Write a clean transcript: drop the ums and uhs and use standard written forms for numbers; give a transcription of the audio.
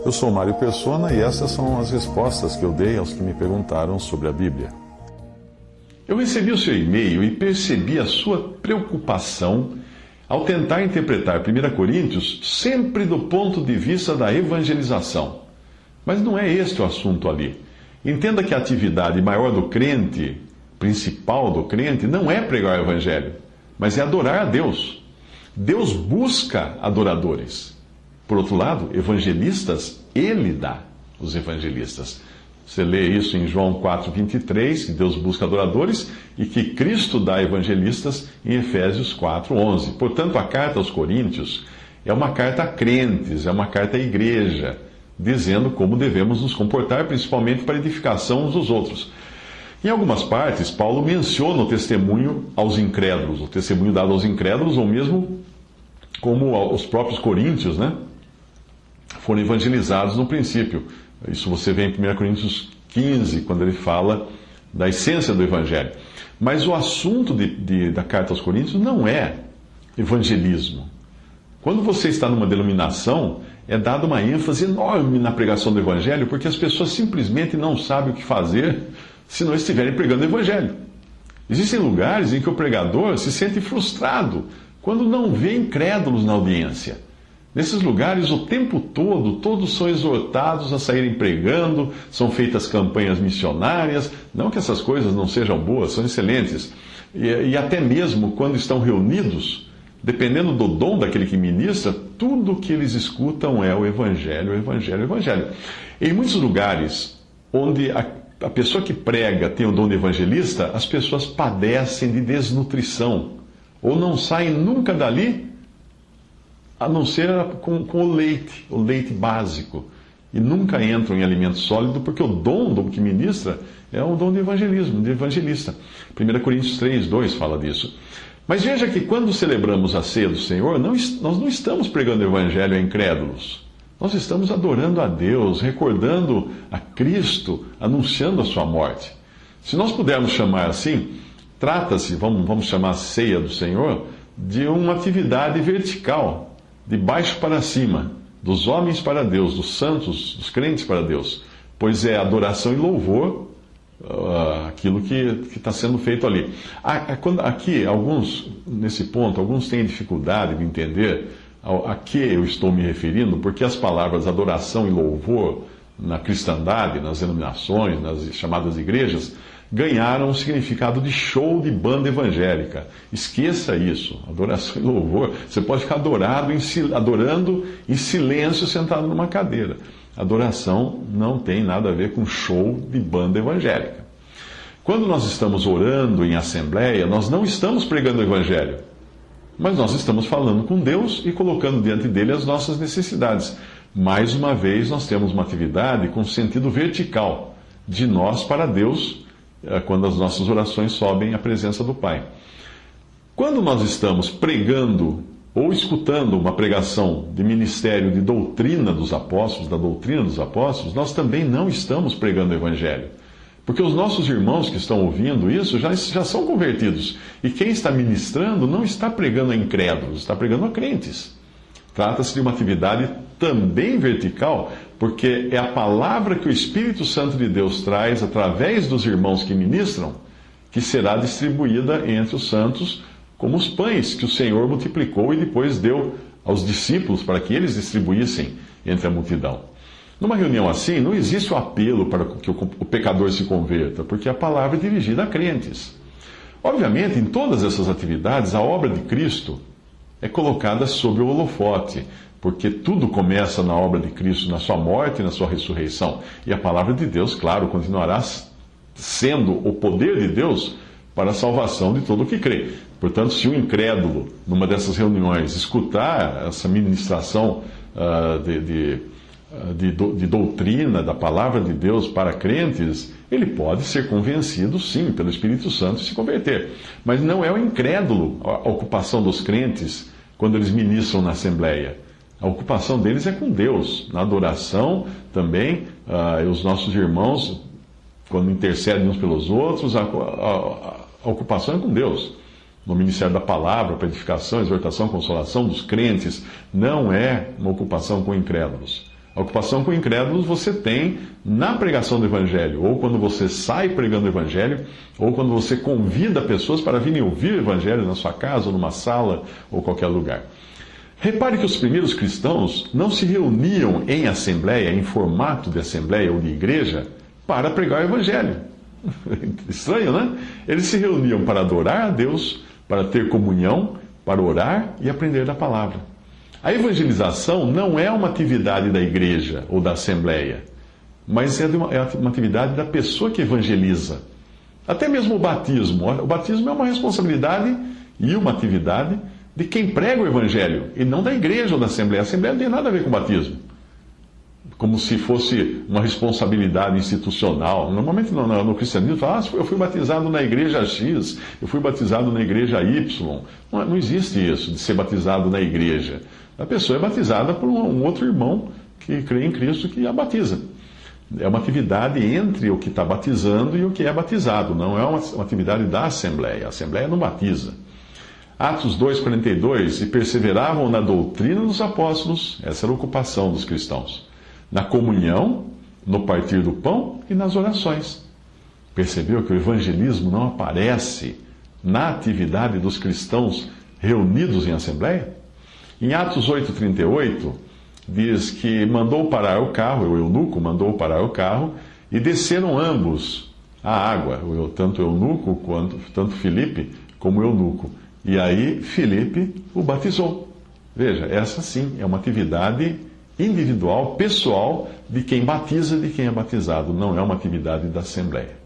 Eu sou Mário Persona e essas são as respostas que eu dei aos que me perguntaram sobre a Bíblia. Eu recebi o seu e-mail e percebi a sua preocupação ao tentar interpretar 1 Coríntios sempre do ponto de vista da evangelização. Mas não é este o assunto ali. Entenda que a atividade maior do crente, principal do crente, não é pregar o evangelho, mas é adorar a Deus. Deus busca adoradores. Por outro lado, evangelistas, Ele dá os evangelistas. Você lê isso em João 4,23, que Deus busca adoradores, e que Cristo dá evangelistas em Efésios 4,11. Portanto, a carta aos Coríntios é uma carta a crentes, é uma carta à igreja, dizendo como devemos nos comportar, principalmente para a edificação uns dos outros. Em algumas partes, Paulo menciona o testemunho aos incrédulos, o testemunho dado aos incrédulos, ou mesmo como os próprios coríntios, né, foram evangelizados no princípio. Isso você vê em 1 Coríntios 15, quando ele fala da essência do evangelho. Mas o assunto da carta aos Coríntios não é evangelismo. Quando você está numa denominação, é dada uma ênfase enorme na pregação do evangelho, porque as pessoas simplesmente não sabem o que fazer se não estiverem pregando o evangelho. Existem lugares em que o pregador se sente frustrado quando não vê incrédulos na audiência. Nesses lugares, o tempo todo, todos são exortados a saírem pregando, são feitas campanhas missionárias. Não que essas coisas não sejam boas, são excelentes. E até mesmo quando estão reunidos, dependendo do dom daquele que ministra, tudo o que eles escutam é o Evangelho, o Evangelho, o Evangelho. Em muitos lugares onde a pessoa que prega tem o dom de evangelista, as pessoas padecem de desnutrição, ou não saem nunca dali, a não ser com o leite básico. E nunca entram em alimento sólido, porque o dom do que ministra é o dom de evangelismo, de evangelista. 1 Coríntios 3:2 fala disso. Mas veja que quando celebramos a ceia do Senhor, nós não estamos pregando o evangelho a incrédulos. Nós estamos adorando a Deus, recordando a Cristo, anunciando a sua morte. Se nós pudermos chamar assim, trata-se, vamos chamar a ceia do Senhor, de uma atividade vertical, de baixo para cima, dos homens para Deus, dos santos, dos crentes para Deus, pois é adoração e louvor aquilo que está sendo feito ali. Aqui, nesse ponto, alguns têm dificuldade de entender a que eu estou me referindo, porque as palavras adoração e louvor na cristandade, nas denominações, nas chamadas igrejas, ganharam o significado de show de banda evangélica. Esqueça isso. Adoração e louvor. Você pode ficar adorando em silêncio sentado numa cadeira. Adoração não tem nada a ver com show de banda evangélica. Quando nós estamos orando em assembleia, nós não estamos pregando o evangelho, mas nós estamos falando com Deus e colocando diante dele as nossas necessidades. Mais uma vez, nós temos uma atividade com sentido vertical, de nós para Deus, quando as nossas orações sobem à presença do Pai. Quando nós estamos pregando ou escutando uma pregação de ministério de doutrina dos apóstolos, da doutrina dos apóstolos, nós também não estamos pregando o Evangelho. Porque os nossos irmãos que estão ouvindo isso já são convertidos. E quem está ministrando não está pregando a incrédulos, está pregando a crentes. Trata-se de uma atividade também vertical, porque é a palavra que o Espírito Santo de Deus traz através dos irmãos que ministram, que será distribuída entre os santos como os pães que o Senhor multiplicou e depois deu aos discípulos para que eles distribuíssem entre a multidão. Numa reunião assim, não existe o apelo para que o pecador se converta, porque a palavra é dirigida a crentes. Obviamente, em todas essas atividades, a obra de Cristo é colocada sobre o holofote, porque tudo começa na obra de Cristo, na sua morte e na sua ressurreição. E a palavra de Deus, claro, continuará sendo o poder de Deus para a salvação de todo o que crê. Portanto, se o incrédulo, numa dessas reuniões, escutar essa ministração de doutrina da palavra de Deus para crentes, ele pode ser convencido, sim, pelo Espírito Santo e se converter. Mas não é o incrédulo a ocupação dos crentes quando eles ministram na Assembleia. A ocupação deles é com Deus, na adoração também. Os nossos irmãos, quando intercedem uns pelos outros, a ocupação é com Deus. no ministério da palavra, para edificação, exortação, consolação dos crentes, não é uma ocupação com incrédulos. A ocupação com incrédulos você tem na pregação do Evangelho, ou quando você sai pregando o Evangelho, ou quando você convida pessoas para virem ouvir o Evangelho na sua casa, ou numa sala, ou qualquer lugar. Repare que os primeiros cristãos não se reuniam em assembleia, em formato de assembleia ou de igreja, para pregar o Evangelho. Estranho, né? Eles se reuniam para adorar a Deus, para ter comunhão, para orar e aprender da palavra. A evangelização não é uma atividade da igreja ou da assembleia, mas é uma atividade da pessoa que evangeliza. Até mesmo o batismo. O batismo é uma responsabilidade e uma atividade de quem prega o evangelho, e não da igreja ou da assembleia. A assembleia não tem nada a ver com o batismo. Como se fosse uma responsabilidade institucional. Normalmente no cristianismo fala, eu fui batizado na igreja X, eu fui batizado na igreja Y. Não existe isso, de ser batizado na igreja. A pessoa é batizada por um outro irmão que crê em Cristo que a batiza. É uma atividade entre o que está batizando e o que é batizado, não é uma atividade da Assembleia. A Assembleia não batiza. Atos 2,42, e perseveravam na doutrina dos apóstolos, essa era a ocupação dos cristãos, na comunhão, no partir do pão e nas orações. Percebeu que o evangelismo não aparece na atividade dos cristãos reunidos em Assembleia? Em Atos 8,38, diz que mandou parar o carro, o eunuco mandou parar o carro, e desceram ambos à água, tanto o eunuco, tanto Filipe como o eunuco. E aí Filipe o batizou. Veja, essa sim é uma atividade individual, pessoal, de quem batiza e de quem é batizado, não é uma atividade da Assembleia.